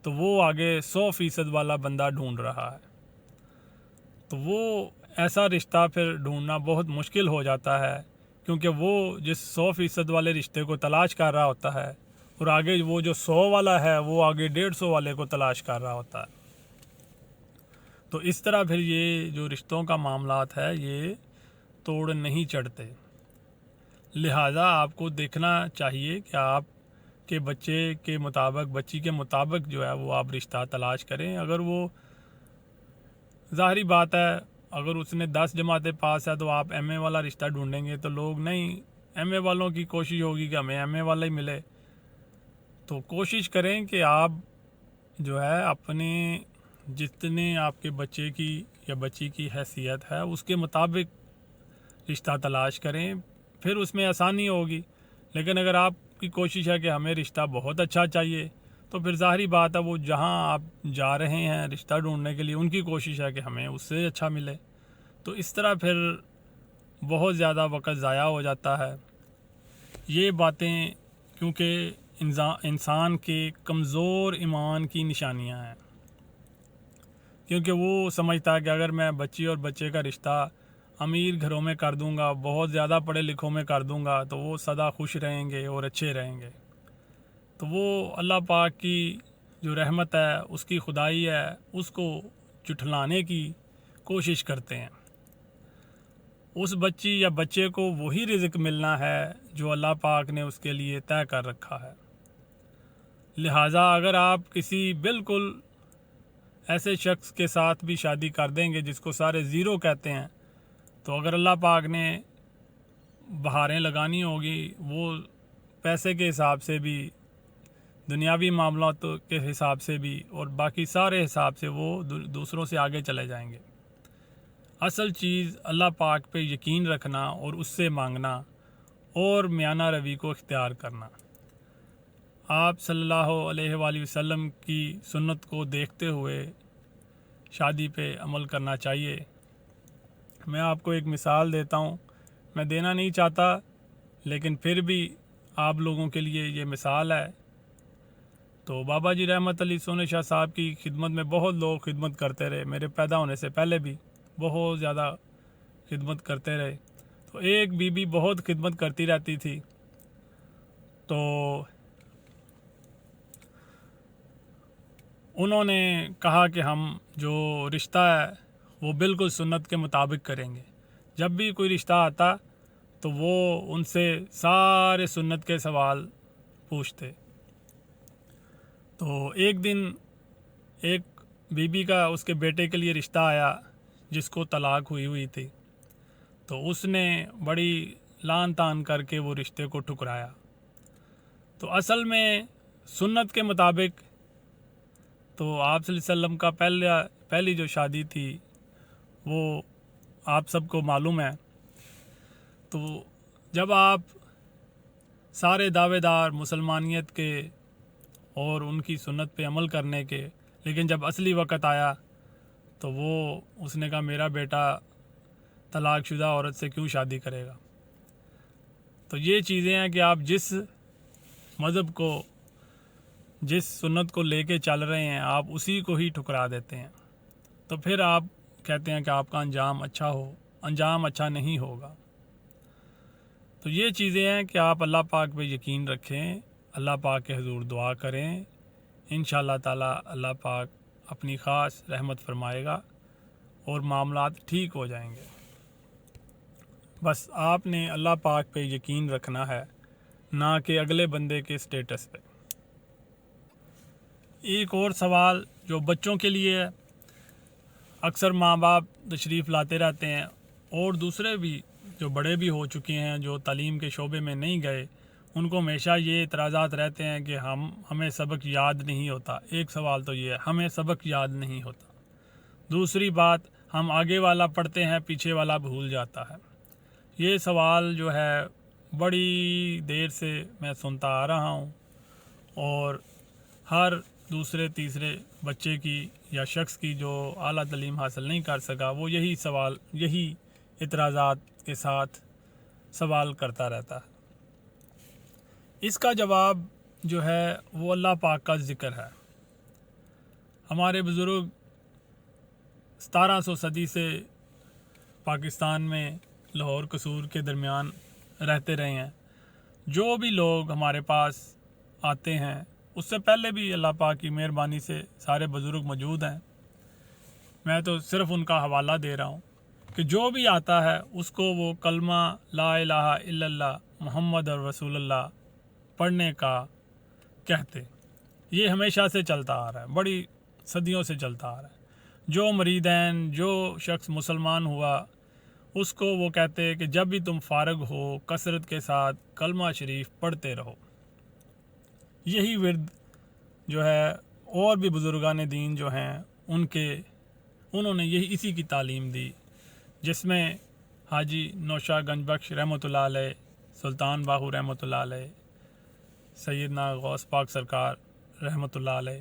[SPEAKER 1] تو وہ آگے 100% والا بندہ ڈھونڈ رہا ہے، تو وہ ایسا رشتہ پھر ڈھونڈنا بہت مشکل ہو جاتا ہے، کیونکہ وہ جس 100% والے رشتے کو تلاش کر رہا ہوتا ہے اور آگے وہ جو 100 والا ہے وہ آگے 150 والے کو تلاش کر رہا ہوتا ہے، تو اس طرح پھر یہ جو رشتوں کا معاملات ہے یہ توڑ نہیں چڑھتے۔ لہٰذا آپ کو دیکھنا چاہیے کہ آپ کے بچے کے مطابق، بچی کے مطابق جو ہے وہ آپ رشتہ تلاش کریں۔ اگر وہ ظاہری بات ہے، اگر اس نے 10 جماعتیں پاس ہے تو آپ ایم اے والا رشتہ ڈھونڈیں گے تو لوگ نہیں، ایم اے والوں کی کوشش ہوگی کہ ہمیں ایم اے والا ہی ملے۔ تو کوشش کریں کہ آپ جو ہے اپنے جتنے آپ کے بچے کی یا بچی کی حیثیت ہے اس کے مطابق رشتہ تلاش کریں، پھر اس میں آسانی ہوگی۔ لیکن اگر آپ کی کوشش ہے کہ ہمیں رشتہ بہت اچھا چاہیے تو پھر ظاہری بات ہے وہ جہاں آپ جا رہے ہیں رشتہ ڈھونڈنے کے لیے ان کی کوشش ہے کہ ہمیں اس سے اچھا ملے، تو اس طرح پھر بہت زیادہ وقت ضائع ہو جاتا ہے۔ یہ باتیں کیونکہ انسان کے کمزور ایمان کی نشانیاں ہیں، کیونکہ وہ سمجھتا ہے کہ اگر میں بچی اور بچے کا رشتہ امیر گھروں میں کر دوں گا، بہت زیادہ پڑھے لکھوں میں کر دوں گا تو وہ سدا خوش رہیں گے اور اچھے رہیں گے، تو وہ اللہ پاک کی جو رحمت ہے، اس کی خدائی ہے، اس کو جھٹلانے کی کوشش کرتے ہیں۔ اس بچی یا بچے کو وہی رزق ملنا ہے جو اللہ پاک نے اس کے لیے طے کر رکھا ہے۔ لہٰذا اگر آپ کسی بالکل ایسے شخص کے ساتھ بھی شادی کر دیں گے جس کو سارے زیرو کہتے ہیں، تو اگر اللہ پاک نے بہاریں لگانی ہوگی، وہ پیسے کے حساب سے بھی، دنیاوی معاملات کے حساب سے بھی، اور باقی سارے حساب سے وہ دوسروں سے آگے چلے جائیں گے۔ اصل چیز اللہ پاک پہ یقین رکھنا اور اس سے مانگنا اور میانہ روی کو اختیار کرنا۔ آپ صلی اللہ علیہ وآلہ وسلم کی سنت کو دیکھتے ہوئے شادی پہ عمل کرنا چاہیے۔ میں آپ کو ایک مثال دیتا ہوں، میں دینا نہیں چاہتا لیکن پھر بھی آپ لوگوں کے لیے یہ مثال ہے۔ تو بابا جی رحمت علی سونے شاہ صاحب کی خدمت میں بہت لوگ خدمت کرتے رہے، میرے پیدا ہونے سے پہلے بھی بہت زیادہ خدمت کرتے رہے۔ تو ایک بی بی بہت خدمت کرتی رہتی تھی، تو انہوں نے کہا کہ ہم جو رشتہ ہے وہ بالکل سنت کے مطابق کریں گے۔ جب بھی کوئی رشتہ آتا تو وہ ان سے سارے سنت کے سوال پوچھتے۔ تو ایک دن ایک بی بی کا اس کے بیٹے کے لیے رشتہ آیا جس کو طلاق ہوئی تھی، تو اس نے بڑی لان تان کر کے وہ رشتے کو ٹھکرایا۔ تو اصل میں سنت کے مطابق تو آپ صلی اللہ علیہ وسلم کا پہلی جو شادی تھی وہ آپ سب کو معلوم ہے۔ تو جب آپ سارے دعوے دار مسلمانیت کے اور ان کی سنت پہ عمل کرنے کے، لیکن جب اصلی وقت آیا تو اس نے کہا میرا بیٹا طلاق شدہ عورت سے کیوں شادی کرے گا۔ تو یہ چیزیں ہیں کہ آپ جس مذہب کو، جس سنت کو لے کے چل رہے ہیں، آپ اسی کو ہی ٹھکرا دیتے ہیں، تو پھر آپ کہتے ہیں کہ آپ کا انجام اچھا نہیں ہوگا۔ تو یہ چیزیں ہیں کہ آپ اللہ پاک پہ یقین رکھیں، اللہ پاک کے حضور دعا کریں، انشاءاللہ تعالی اللہ پاک اپنی خاص رحمت فرمائے گا اور معاملات ٹھیک ہو جائیں گے۔ بس آپ نے اللہ پاک پہ یقین رکھنا ہے، نہ کہ اگلے بندے کے سٹیٹس پہ۔ ایک اور سوال جو بچوں کے لیے ہے، اکثر ماں باپ تشریف لاتے رہتے ہیں اور دوسرے بھی جو بڑے بھی ہو چکے ہیں جو تعلیم کے شعبے میں نہیں گئے، ان کو ہمیشہ یہ اعتراضات رہتے ہیں کہ ہمیں سبق یاد نہیں ہوتا۔ ایک سوال تو یہ ہے، ہمیں سبق یاد نہیں ہوتا۔ دوسری بات، ہم آگے والا پڑھتے ہیں، پیچھے والا بھول جاتا ہے۔ یہ سوال جو ہے بڑی دیر سے میں سنتا آ رہا ہوں، اور ہر دوسرے تیسرے بچے کی یا شخص کی جو اعلیٰ تعلیم حاصل نہیں کر سکا، وہ یہی اعتراضات کے ساتھ سوال کرتا رہتا ہے۔ اس کا جواب جو ہے وہ اللہ پاک کا ذکر ہے۔ ہمارے بزرگ 1700 صدی سے پاکستان میں لاہور قصور کے درمیان رہتے رہے ہیں۔ جو بھی لوگ ہمارے پاس آتے ہیں، اس سے پہلے بھی اللہ پاک کی مہربانی سے سارے بزرگ موجود ہیں، میں تو صرف ان کا حوالہ دے رہا ہوں کہ جو بھی آتا ہے اس کو وہ کلمہ لا الہ الا اللہ محمد رسول اللہ پڑھنے کا کہتے۔ یہ ہمیشہ سے چلتا آ رہا ہے، بڑی صدیوں سے چلتا آ رہا ہے۔ جو مریدین، جو شخص مسلمان ہوا، اس کو وہ کہتے کہ جب بھی تم فارغ ہو کثرت کے ساتھ کلمہ شریف پڑھتے رہو۔ یہی ورد جو ہے اور بھی بزرگان دین جو ہیں انہوں نے اسی کی تعلیم دی، جس میں حاجی نوشا گنج بخش رحمۃ اللہ علیہ، سلطان باہو رحمۃ اللہ علیہ، سیدنا غوث پاک سرکار رحمۃ اللہ علیہ،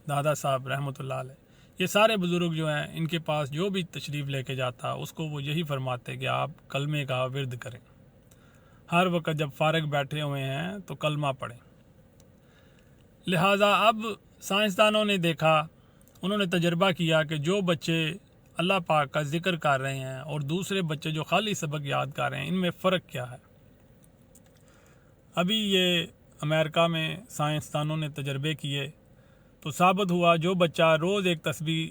[SPEAKER 1] دادا صاحب رحمۃ اللہ علیہ، یہ سارے بزرگ جو ہیں ان کے پاس جو بھی تشریف لے کے جاتا اس کو وہ یہی فرماتے کہ آپ کلمے کا ورد کریں، ہر وقت جب فارغ بیٹھے ہوئے ہیں تو کلمہ پڑھیں۔ لہٰذا اب سائنسدانوں نے دیکھا، انہوں نے تجربہ کیا کہ جو بچے اللہ پاک کا ذکر کر رہے ہیں اور دوسرے بچے جو خالی سبق یاد کر رہے ہیں، ان میں فرق کیا ہے۔ ابھی یہ امریکہ میں سائنسدانوں نے تجربے کیے تو ثابت ہوا جو بچہ روز ایک تسبیح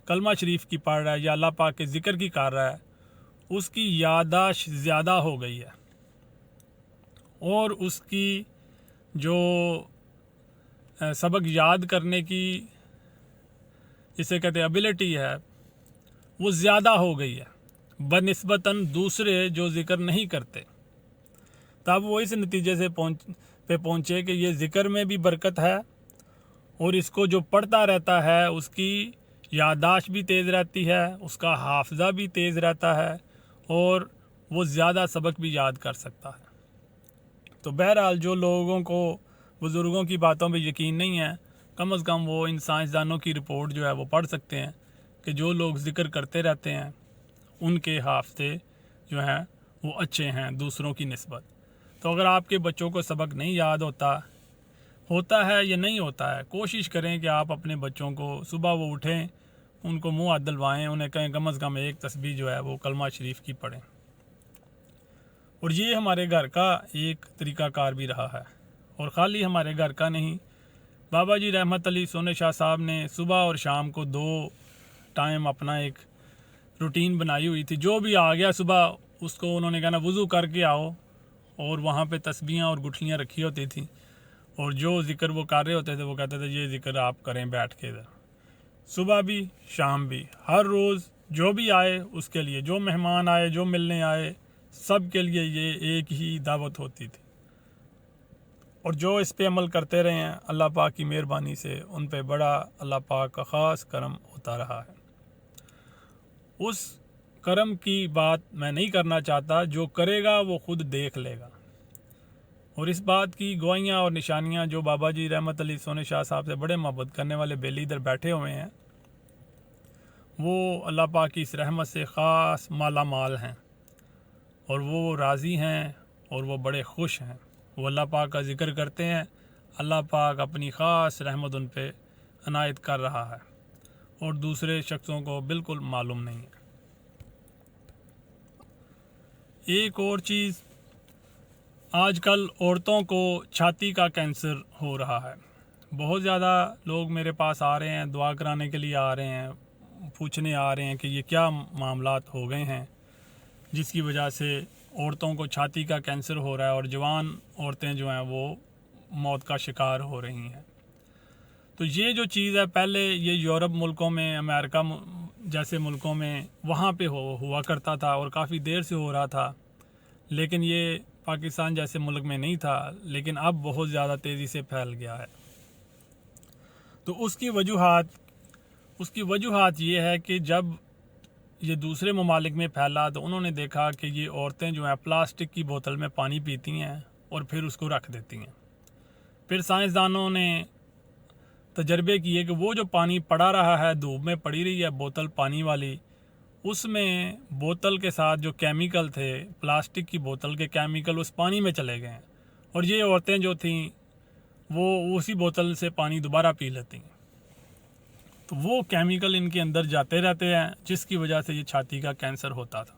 [SPEAKER 1] کلمہ شریف کی پڑھ رہا ہے یا اللہ پاک کے ذکر کی کر رہا ہے، اس کی یادداشت زیادہ ہو گئی ہے اور اس کی جو سبق یاد کرنے کی جسے کہتے ہیں ایبلٹی ہے وہ زیادہ ہو گئی ہے بنسبتاً دوسرے جو ذکر نہیں کرتے. تب وہ اس نتیجے سے پہنچے کہ یہ ذکر میں بھی برکت ہے اور اس کو جو پڑھتا رہتا ہے اس کی یادداشت بھی تیز رہتی ہے, اس کا حافظہ بھی تیز رہتا ہے اور وہ زیادہ سبق بھی یاد کر سکتا ہے. تو بہرحال جو لوگوں کو بزرگوں کی باتوں پہ یقین نہیں ہے, کم از کم وہ ان سائنسدانوں کی رپورٹ جو ہے وہ پڑھ سکتے ہیں کہ جو لوگ ذکر کرتے رہتے ہیں ان کے حافظے جو ہیں وہ اچھے ہیں دوسروں کی نسبت. تو اگر آپ کے بچوں کو سبق نہیں یاد ہوتا ہے یا نہیں ہوتا ہے, کوشش کریں کہ آپ اپنے بچوں کو صبح وہ اٹھیں, ان کو منہ ہاتھ دلوائیں, انہیں کہیں کم از کم ایک تسبیح جو ہے وہ کلمہ شریف کی پڑھیں. اور یہ ہمارے گھر کا ایک طریقہ کار بھی رہا ہے, اور خالی ہمارے گھر کا نہیں. بابا جی رحمت علی سونے شاہ صاحب نے صبح اور شام کو 2 ٹائم اپنا ایک روٹین بنائی ہوئی تھی. جو بھی آ گیا صبح اس کو انہوں نے کہنا وضو کر کے آؤ, اور وہاں پہ تسبیحاں اور گٹھلیاں رکھی ہوتی تھیں, اور جو ذکر وہ کر رہے ہوتے تھے وہ کہتے تھے یہ ذکر آپ کریں بیٹھ کے ادھر. صبح بھی شام بھی ہر روز جو بھی آئے اس کے لیے, جو مہمان آئے جو ملنے آئے سب کے لیے یہ ایک ہی دعوت ہوتی تھی. اور جو اس پہ عمل کرتے رہے ہیں اللہ پاک کی مہربانی سے ان پہ بڑا اللہ پاک کا خاص کرم ہوتا رہا ہے. اس کرم کی بات میں نہیں کرنا چاہتا, جو کرے گا وہ خود دیکھ لے گا. اور اس بات کی گواہیاں اور نشانیاں جو بابا جی رحمت علی سونے شاہ صاحب سے بڑے محبت کرنے والے بیلی ادھر بیٹھے ہوئے ہیں وہ اللہ پاک کی اس رحمت سے خاص مالا مال ہیں, اور وہ راضی ہیں اور وہ بڑے خوش ہیں. وہ اللہ پاک کا ذکر کرتے ہیں, اللہ پاک اپنی خاص رحمت ان پہ عنایت کر رہا ہے اور دوسرے شخصوں کو بالکل معلوم نہیں ہے. ایک اور چیز, آج کل عورتوں کو چھاتی کا کینسر ہو رہا ہے. بہت زیادہ لوگ میرے پاس آ رہے ہیں, دعا کرانے کے لیے آ رہے ہیں, پوچھنے آ رہے ہیں کہ یہ کیا معاملات ہو گئے ہیں جس کی وجہ سے عورتوں کو چھاتی کا کینسر ہو رہا ہے اور جوان عورتیں جو ہیں وہ موت کا شکار ہو رہی ہیں. تو یہ جو چیز ہے پہلے یہ یورپ ملکوں میں, امریکہ جیسے ملکوں میں وہاں پہ ہوا کرتا تھا اور کافی دیر سے ہو رہا تھا, لیکن یہ پاکستان جیسے ملک میں نہیں تھا, لیکن اب بہت زیادہ تیزی سے پھیل گیا ہے. تو اس کی وجوہات یہ ہے کہ جب یہ دوسرے ممالک میں پھیلا تو انہوں نے دیکھا کہ یہ عورتیں جو ہیں پلاسٹک کی بوتل میں پانی پیتی ہیں اور پھر اس کو رکھ دیتی ہیں. پھر سائنسدانوں نے تجربے کیے کہ وہ جو پانی پڑا رہا ہے, دھوپ میں پڑی رہی ہے بوتل پانی والی, اس میں بوتل کے ساتھ جو کیمیکل تھے, پلاسٹک کی بوتل کے کیمیکل اس پانی میں چلے گئے ہیں, اور یہ عورتیں جو تھیں وہ اسی بوتل سے پانی دوبارہ پی لیتی ہیں. تو وہ کیمیکل ان کے اندر جاتے رہتے ہیں جس کی وجہ سے یہ چھاتی کا کینسر ہوتا تھا.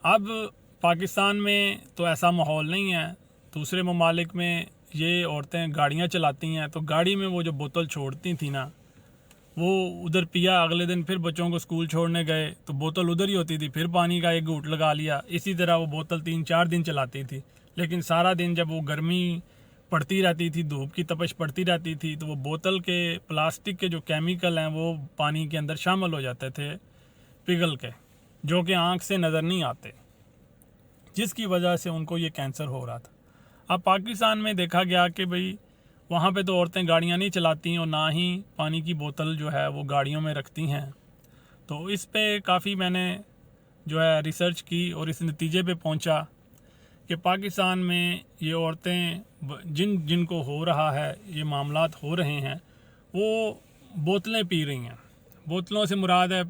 [SPEAKER 1] اب پاکستان میں تو ایسا ماحول نہیں ہے. دوسرے ممالک میں یہ عورتیں گاڑیاں چلاتی ہیں تو گاڑی میں وہ جو بوتل چھوڑتی تھیں نا, وہ ادھر پیا, اگلے دن پھر بچوں کو اسکول چھوڑنے گئے تو بوتل ادھر ہی ہوتی تھی, پھر پانی کا ایک گھونٹ لگا لیا. اسی طرح وہ بوتل 3-4 دن چلاتی تھی, لیکن سارا دن جب وہ گرمی پڑتی رہتی تھی, دھوپ کی تپش پڑتی رہتی تھی, تو وہ بوتل کے پلاسٹک کے جو کیمیکل ہیں وہ پانی کے اندر شامل ہو جاتے تھے پگھل کے, جو کہ آنکھ سے نظر نہیں آتے, جس کی وجہ سے ان کو یہ کینسر ہو رہا تھا. اب پاکستان میں دیکھا گیا کہ بھئی وہاں پہ تو عورتیں گاڑیاں نہیں چلاتی اور نہ ہی پانی کی بوتل جو ہے وہ گاڑیوں میں رکھتی ہیں. تو اس پہ کافی میں نے جو ہے ریسرچ کی اور اس نتیجے پہ پہنچا کہ پاکستان میں یہ عورتیں جن کو ہو رہا ہے, یہ معاملات ہو رہے ہیں, وہ بوتلیں پی رہی ہیں. بوتلوں سے مراد ہے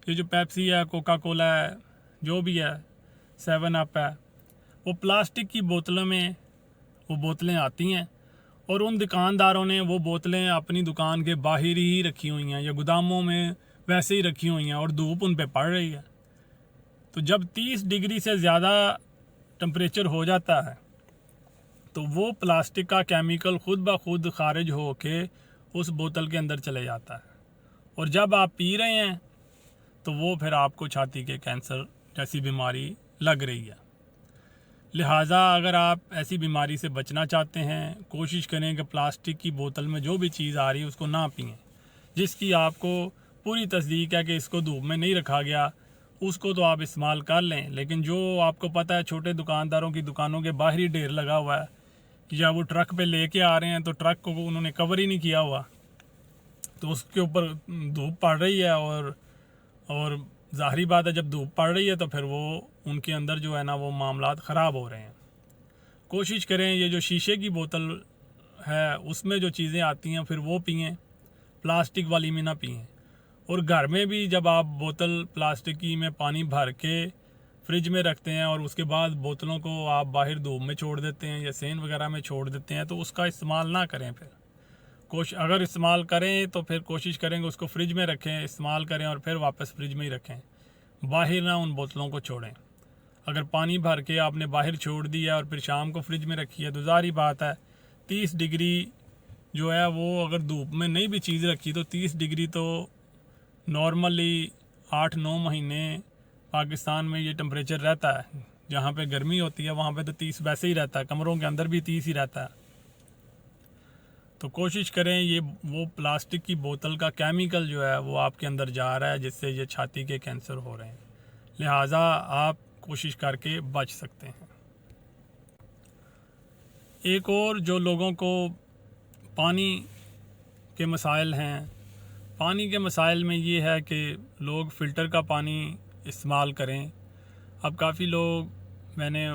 [SPEAKER 1] یہ جو پیپسی ہے, کوکا کولا ہے, جو بھی ہے, 7 اپ ہے, وہ پلاسٹک کی بوتلوں میں وہ بوتلیں آتی ہیں, اور ان دکانداروں نے وہ بوتلیں اپنی دکان کے باہر ہی رکھی ہوئی ہیں یا گوداموں میں ویسے ہی رکھی ہوئی ہیں, اور دھوپ ان پہ پڑ رہی ہے. تو جب 30 ڈگری سے زیادہ ٹمپریچر ہو جاتا ہے تو وہ پلاسٹک کا کیمیکل خود بخود خارج ہو کے اس بوتل کے اندر چلے جاتا ہے, اور جب آپ پی رہے ہیں تو وہ پھر آپ کو چھاتی کے کینسر جیسی بیماری لگ رہی ہے. لہٰذا اگر آپ ایسی بیماری سے بچنا چاہتے ہیں کوشش کریں کہ پلاسٹک کی بوتل میں جو بھی چیز آ رہی ہے اس کو نہ پئیں، جس کی آپ کو پوری تصدیق ہے کہ اس کو دھوپ میں نہیں رکھا گیا اس کو تو آپ استعمال کر لیں، لیکن جو آپ کو پتہ ہے چھوٹے دکانداروں کی دکانوں کے باہر ہی ڈھیر لگا ہوا ہے یا وہ ٹرک پہ لے کے آ رہے ہیں تو ٹرک کو انہوں نے کور ہی نہیں کیا ہوا تو اس کے اوپر دھوپ پڑ رہی ہے اور ظاہری بات ہے جب دھوپ پڑ رہی ہے تو پھر وہ ان کے اندر جو ہے نا وہ معاملات خراب ہو رہے ہیں۔ کوشش کریں یہ جو شیشے کی بوتل ہے اس میں جو چیزیں آتی ہیں پھر وہ پئیں، پلاسٹک والی میں نہ پئیں۔ اور گھر میں بھی جب آپ بوتل پلاسٹک کی میں پانی بھر کے فریج میں رکھتے ہیں اور اس کے بعد بوتلوں کو آپ باہر دھوپ میں چھوڑ دیتے ہیں یا سین وغیرہ میں چھوڑ دیتے ہیں تو اس کا استعمال نہ کریں۔ پھر اگر استعمال کریں تو پھر کوشش کریں کہ اس کو فریج میں رکھیں، استعمال کریں اور پھر واپس فریج میں ہی رکھیں، باہر نہ ان بوتلوں کو چھوڑیں۔ اگر پانی بھر کے آپ نے باہر چھوڑ دیا اور پھر شام کو فریج میں رکھی ہے تو ظاہری بات ہے 30 ڈگری جو ہے وہ اگر دھوپ میں نہیں بھی چیز رکھی تو 30 ڈگری تو نارملی 8-9 مہینے پاکستان میں یہ ٹمپریچر رہتا ہے، جہاں پہ گرمی ہوتی ہے وہاں پہ تو 30 ویسے ہی رہتا ہے، کمروں کے اندر بھی 30 ہی رہتا ہے۔ تو کوشش کریں یہ وہ پلاسٹک کی بوتل کا کیمیکل جو ہے وہ آپ کے اندر جا رہا ہے جس سے یہ چھاتی کے کینسر ہو رہے ہیں، لہٰذا آپ کوشش کر کے بچ سکتے ہیں۔ ایک اور جو لوگوں کو پانی کے مسائل ہیں، پانی کے مسائل میں یہ ہے کہ لوگ فلٹر کا پانی استعمال کریں۔ اب کافی لوگ میں نے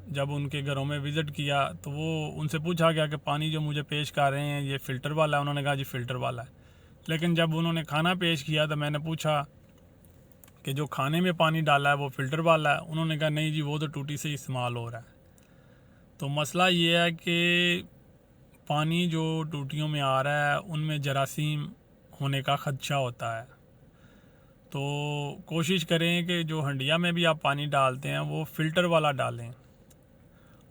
[SPEAKER 1] جب ان کے گھروں میں وزٹ کیا تو وہ ان سے پوچھا گیا کہ پانی جو مجھے پیش کر رہے ہیں یہ فلٹر والا ہے، انہوں نے کہا جی فلٹر والا ہے، لیکن جب انہوں نے کھانا پیش کیا تو میں نے پوچھا کہ جو کھانے میں پانی ڈالا ہے وہ فلٹر والا ہے، انہوں نے کہا نہیں جی وہ تو ٹوٹی سے استعمال ہو رہا ہے۔ تو مسئلہ یہ ہے کہ پانی جو ٹوٹیوں میں آ رہا ہے ان میں جراثیم ہونے کا خدشہ ہوتا ہے، تو کوشش کریں کہ جو ہنڈیا میں بھی آپ پانی ڈالتے ہیں وہ فلٹر والا ڈالیں،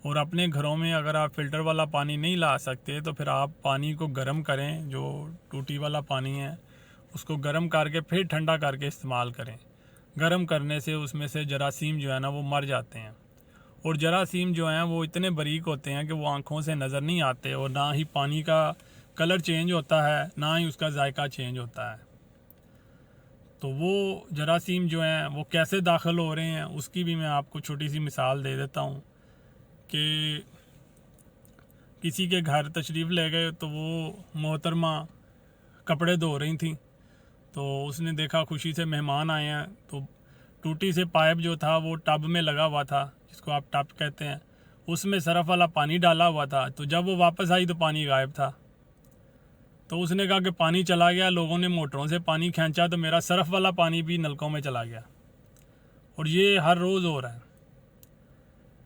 [SPEAKER 1] اور اپنے گھروں میں اگر آپ فلٹر والا پانی نہیں لا سکتے تو پھر آپ پانی کو گرم کریں، جو ٹوٹی والا پانی ہے اس کو گرم کر کے پھر ٹھنڈا کر کے استعمال کریں۔ گرم کرنے سے اس میں سے جراثیم جو ہے نا وہ مر جاتے ہیں، اور جراثیم جو ہیں وہ اتنے باریک ہوتے ہیں کہ وہ آنکھوں سے نظر نہیں آتے، اور نہ ہی پانی کا کلر چینج ہوتا ہے نہ ہی اس کا ذائقہ چینج ہوتا ہے۔ تو وہ جراثیم جو ہیں وہ کیسے داخل ہو رہے ہیں اس کی بھی میں آپ کو چھوٹی سی مثال دے دیتا ہوں کہ کسی کے گھر تشریف لے گئے تو وہ محترمہ کپڑے دھو رہی تھیں، تو اس نے دیکھا خوشی سے مہمان آئے ہیں، تو ٹوٹی سے پائپ جو تھا وہ ٹب میں لگا ہوا تھا جس کو آپ ٹب کہتے ہیں، اس میں صرف والا پانی ڈالا ہوا تھا، تو جب وہ واپس آئی تو پانی غائب تھا۔ تو اس نے کہا کہ پانی چلا گیا، لوگوں نے موٹروں سے پانی کھینچا تو میرا صرف والا پانی بھی نلکوں میں چلا گیا، اور یہ ہر روز ہو رہا ہے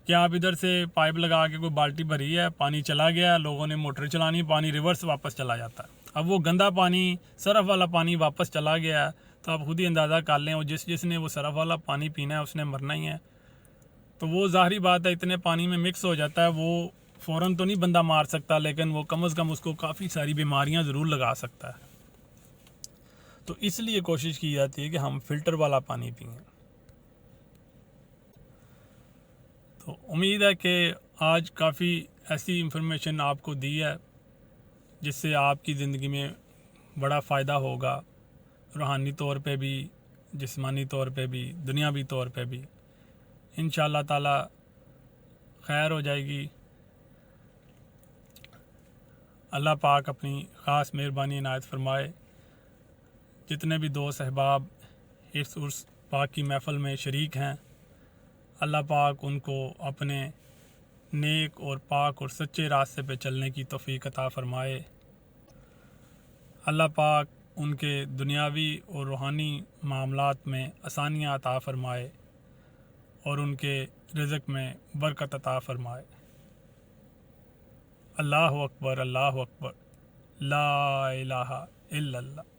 [SPEAKER 1] کہ آپ ادھر سے پائپ لگا کے کوئی بالٹی بھری ہے، پانی چلا گیا، لوگوں نے موٹر چلانی، پانی ریورس واپس چلا جاتا ہے۔ اب وہ گندا پانی صرف والا پانی واپس چلا گیا ہے، تو آپ خود ہی اندازہ کر لیں، اور جس نے وہ صرف والا پانی پینا ہے اس نے مرنا ہی ہے۔ تو وہ ظاہری بات ہے اتنے پانی میں مکس ہو جاتا ہے، وہ فوراً تو نہیں بندہ مار سکتا لیکن وہ کم از کم اس کو کافی ساری بیماریاں ضرور لگا سکتا ہے۔ تو اس لیے کوشش کی جاتی ہے کہ ہم فلٹر والا پانی پئیں۔ تو امید ہے کہ آج کافی ایسی انفارمیشن آپ کو دی ہے جس سے آپ کی زندگی میں بڑا فائدہ ہوگا، روحانی طور پہ بھی، جسمانی طور پہ بھی، دنیاوی طور پہ بھی، انشاءاللہ تعالی خیر ہو جائے گی۔ اللہ پاک اپنی خاص مہربانی عنایت فرمائے۔ جتنے بھی دوست احباب اس عرس پاک کی محفل میں شریک ہیں، اللہ پاک ان کو اپنے نیک اور پاک اور سچے راستے پہ چلنے کی توفیق عطا فرمائے۔ اللہ پاک ان کے دنیاوی اور روحانی معاملات میں آسانیاں عطا فرمائے اور ان کے رزق میں برکت عطا فرمائے۔ اللہ اکبر، اللہ اکبر، لا الہ الا اللہ۔